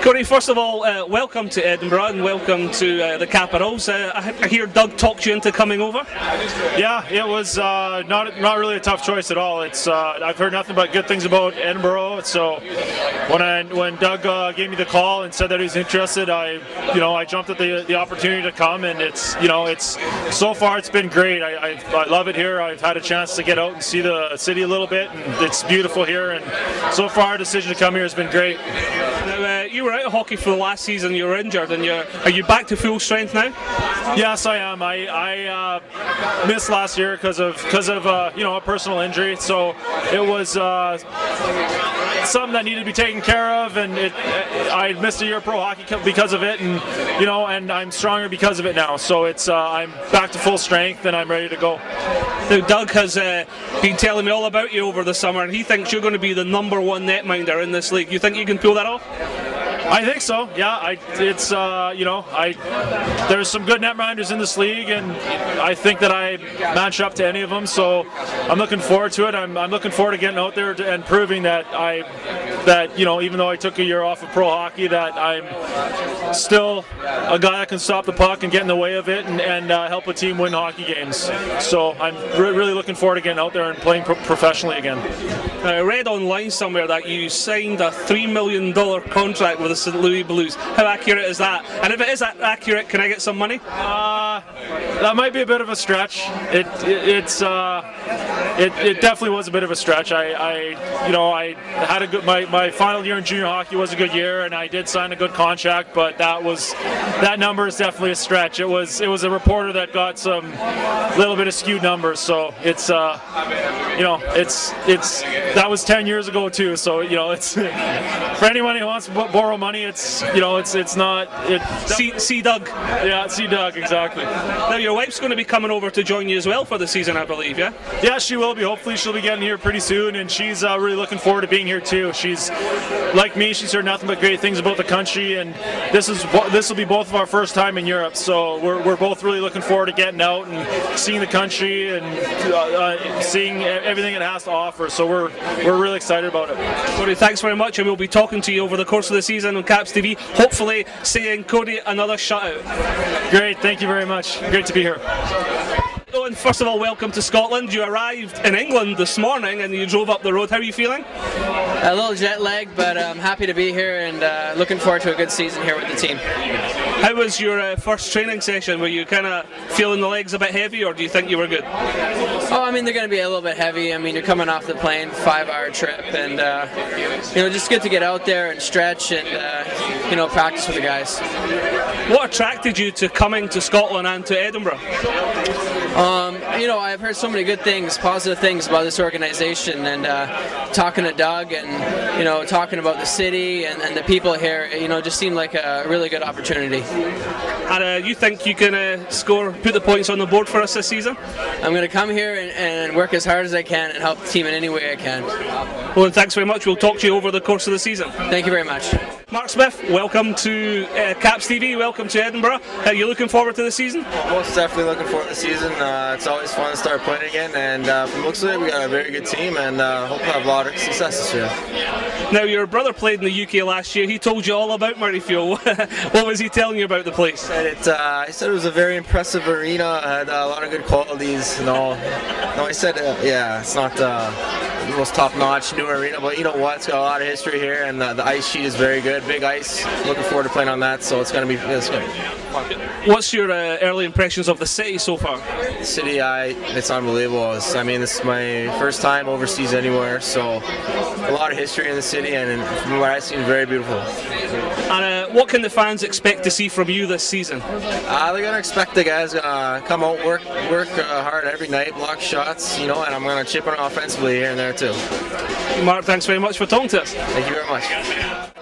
Cody, first of all, welcome to Edinburgh and welcome to the Capitals. I hear Doug talked you into coming over. Yeah, it was not really a tough choice at all. It's I've heard nothing but good things about Edinburgh. So when Doug gave me the call and said that he was interested, I jumped at the opportunity to come, and it's so far it's been great. I love it here. I've had a chance to get out and see the city a little bit, and it's beautiful here. And so far, our decision to come here has been great. Now, you were out of hockey for the last season. You were injured, and are you back to full strength now? Yes, I am. I missed last year because of a personal injury. So it was something that needed to be taken care of, and I missed a year of pro hockey because of it, and I'm stronger because of it now. So I'm back to full strength, and I'm ready to go. Now, Doug has been telling me all about you over the summer, and he thinks you're going to be the #1 netminder in this league. You think you can pull that off? I think so. Yeah, there's some good netminders in this league, and I think that I match up to any of them. So I'm looking forward to it. I'm looking forward to getting out there and proving that even though I took a year off of pro hockey, that I'm still a guy that can stop the puck and get in the way of it and help a team win hockey games. So I'm really looking forward to getting out there and playing professionally again. I read online somewhere that you signed a $3 million contract with the St. Louis Blues. How accurate is that? And if it is that accurate, can I get some money? That might be a bit of a stretch. It definitely was a bit of a stretch. I had a good my final year in junior hockey was a good year, and I did sign a good contract, but that number is definitely a stretch. It was a reporter that got some little bit of skewed numbers, so that was 10 years ago too. So it's for anyone who wants to borrow money, it's not. See Doug. Yeah, see Doug, exactly. Now your wife's going to be coming over to join you as well for the season, I believe, yeah? Yeah, she will be. Hopefully she'll be getting here pretty soon, and she's really looking forward to being here too. She's like me, she's heard nothing but great things about the country, and this will be both of our first time in Europe, so we're both really looking forward to getting out and seeing the country and seeing everything it has to offer. So we're really excited about it. Cody, thanks very much, and we'll be talking to you over the course of the season on capstv, hopefully seeing Cody another shutout. Great, thank you very much. Great to be here. Oh, and first of all, welcome to Scotland. You arrived in England this morning and you drove up the road. How are you feeling? A little jet lagged, but I'm happy to be here and looking forward to a good season here with the team. How was your first training session? Were you kind of feeling the legs a bit heavy, or do you think you were good? Oh, I mean, they're going to be a little bit heavy. I mean, you're coming off the plane, 5-hour trip, and just good to get out there and stretch and practice with the guys. What attracted you to coming to Scotland and to Edinburgh? I've heard so many good things, positive things about this organization, and talking to Doug and talking about the city and the people here, just seemed like a really good opportunity. And you think you can put the points on the board for us this season? I'm going to come here and work as hard as I can and help the team in any way I can. Well, thanks very much. We'll talk to you over the course of the season. Thank you very much. Mark Smith, welcome to capstv, welcome to Edinburgh. Are you looking forward to the season? Most definitely looking forward to the season. It's always fun to start playing again, and from the looks of it, we got a very good team, and hope to have a lot of success this year. Now, your brother played in the UK last year. He told you all about Murrayfield. What was he telling you about the place? He said it was a very impressive arena, had a lot of good qualities. He said, it's not the most top-notch new arena, but you know what? It's got a lot of history here, and the ice sheet is very good. Big ice. Looking forward to playing on that, so it's going to be good. What's your early impressions of the city so far? The city, it's unbelievable. This is my first time overseas anywhere, so a lot of history in the city, and from what I've seen, very beautiful. And what can the fans expect to see from you this season? They're going to expect the guys come out, work hard every night, block shots, and I'm going to chip in offensively here and there too. Mark, thanks very much for talking to us. Thank you very much.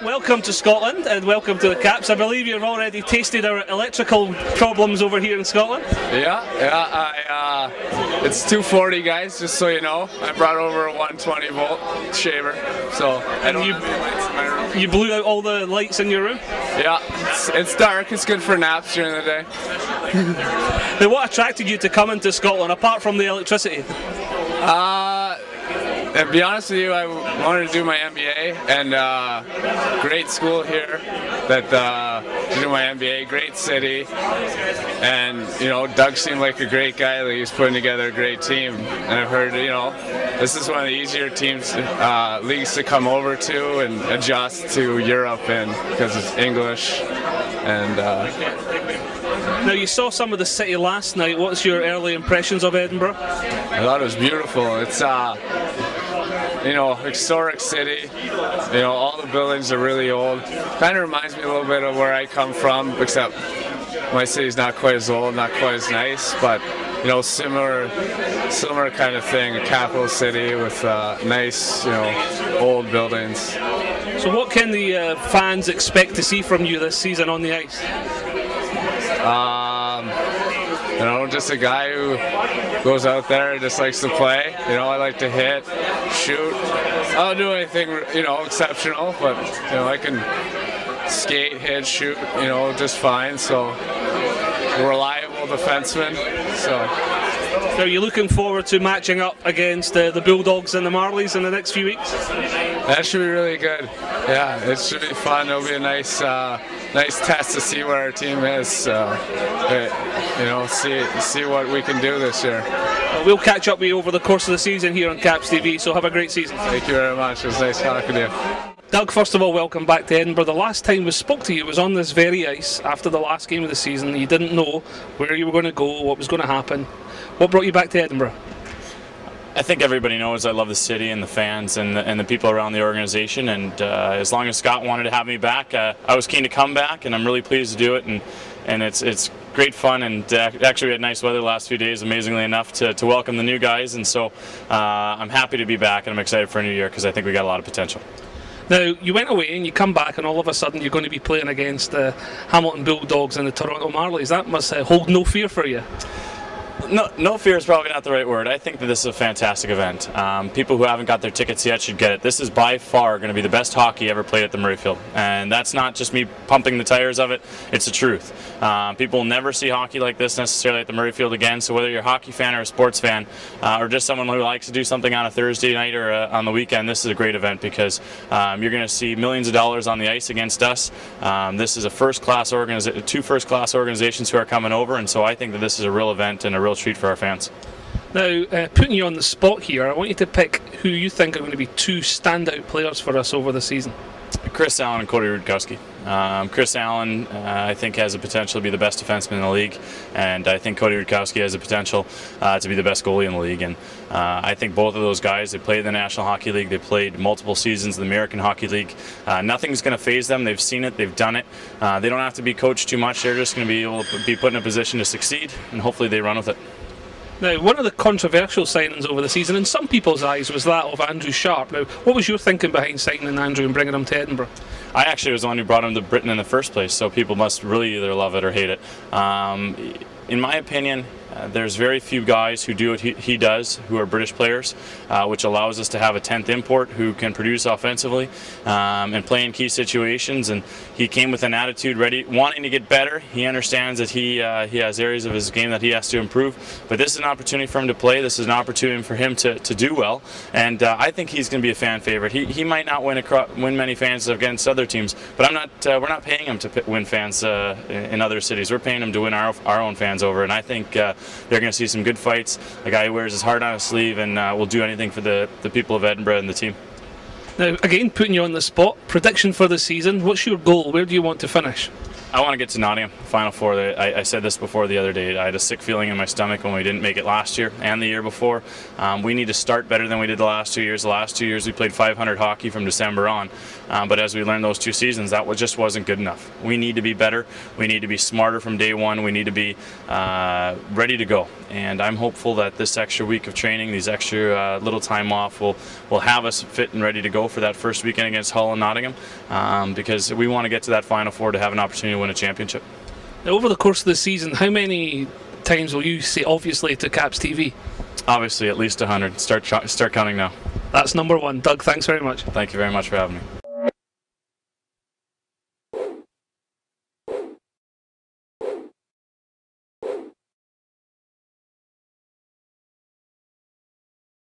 Welcome to Scotland and welcome to the Caps. I believe you've already tasted our electrical problems over here in Scotland. Yeah. It's 240, guys, just so you know. I brought over a 120 volt shaver, so you blew out all the lights in your room? Yeah, it's dark. It's good for naps during the day. Now, what attracted you to coming to Scotland apart from the electricity? to be honest with you, I wanted to do my MBA, and great school here that to do my MBA, great city, and Doug seemed like a great guy. Like, he's putting together a great team, and I've heard this is one of the easier teams leagues to come over to and adjust to Europe in because it's English, and. Now, you saw some of the city last night. What's your early impressions of Edinburgh? I thought it was beautiful. It's historic city. All the buildings are really old. Kind of reminds me a little bit of where I come from, except my city's not quite as old, not quite as nice, but similar kind of thing. A capital city with nice, old buildings. So, what can the fans expect to see from you this season on the ice? Just a guy who goes out there and just likes to play. I like to hit, shoot. I don't do anything, exceptional, but I can skate, hit, shoot, just fine. So, a reliable defenseman. So. Are you looking forward to matching up against the Bulldogs and the Marlies in the next few weeks? That should be really good. Yeah, it should be fun. It'll be a nice test to see where our team is. See what we can do this year. Well, we'll catch up with you over the course of the season here on capstv. So have a great season. Thank you very much. It was nice talking to you. Doug, first of all, welcome back to Edinburgh. The last time we spoke to you was on this very ice after the last game of the season. You didn't know where you were going to go, what was going to happen. What brought you back to Edinburgh? I think everybody knows I love the city and the fans and the people around the organization, and as long as Scott wanted to have me back, I was keen to come back, and I'm really pleased to do it, and it's great fun, and actually we had nice weather the last few days, amazingly enough, to welcome the new guys, and so I'm happy to be back, and I'm excited for a new year because I think we got a lot of potential. Now, you went away and you come back and all of a sudden you're going to be playing against the Hamilton Bulldogs and the Toronto Marlies. That must hold no fear for you. No fear is probably not the right word. I think that this is a fantastic event. People who haven't got their tickets yet should get it. This is by far going to be the best hockey ever played at the Murrayfield. And that's not just me pumping the tires of it, it's the truth. People will never see hockey like this necessarily at the Murrayfield again, so whether you're a hockey fan or a sports fan, or just someone who likes to do something on a Thursday night or on the weekend, this is a great event because you're going to see millions of dollars on the ice against us. This is a two first-class organizations who are coming over, and so I think that this is a real event and a real treat for our fans. Now, putting you on the spot here, I want you to pick who you think are going to be two standout players for us over the season. Chris Allen and Cody Rutkowski. Chris Allen, I think, has the potential to be the best defenseman in the league, and I think Cody Rutkowski has the potential to be the best goalie in the league. And I think both of those guys, they played in the National Hockey League, they played multiple seasons in the American Hockey League. Nothing's going to faze them. They've seen it, they've done it. They don't have to be coached too much. They're just going to be able to be put in a position to succeed, and hopefully they run with it. Now, one of the controversial signings over the season, in some people's eyes, was that of Andrew Sharp. Now, what was your thinking behind signing Andrew and bringing him to Edinburgh? I actually was the one who brought him to Britain in the first place, so people must really either love it or hate it. In my opinion, there's very few guys who do what he does who are British players, which allows us to have a 10th import who can produce offensively and play in key situations. And he came with an attitude ready, wanting to get better. He understands that he has areas of his game that he has to improve, but this is an opportunity for him to play. This is an opportunity for him to do well, and I think he's going to be a fan favorite. He might not win many fans against other teams, but we're not paying him to win fans in other cities. We're paying him to win our own fans over, and I think they're going to see some good fights. A guy who wears his heart on his sleeve and will do anything for the people of Edinburgh and the team. Now, again, putting you on the spot, prediction for the season, what's your goal? Where do you want to finish? I want to get to Nottingham, Final Four. I said this before the other day. I had a sick feeling in my stomach when we didn't make it last year and the year before. We need to start better than we did the last 2 years. The last 2 years we played 500 hockey from December on. But as we learned those 2 seasons, that just wasn't good enough. We need to be better. We need to be smarter from day one. We need to be ready to go. And I'm hopeful that this extra week of training, these extra little time off, will have us fit and ready to go for that first weekend against Hull and Nottingham, because we want to get to that Final Four to have an opportunity to win a championship. Now, over the course of the season, how many times will you say, obviously, to Caps TV? Obviously, at least 100. Start counting now. That's number one. Doug, thanks very much. Thank you very much for having me.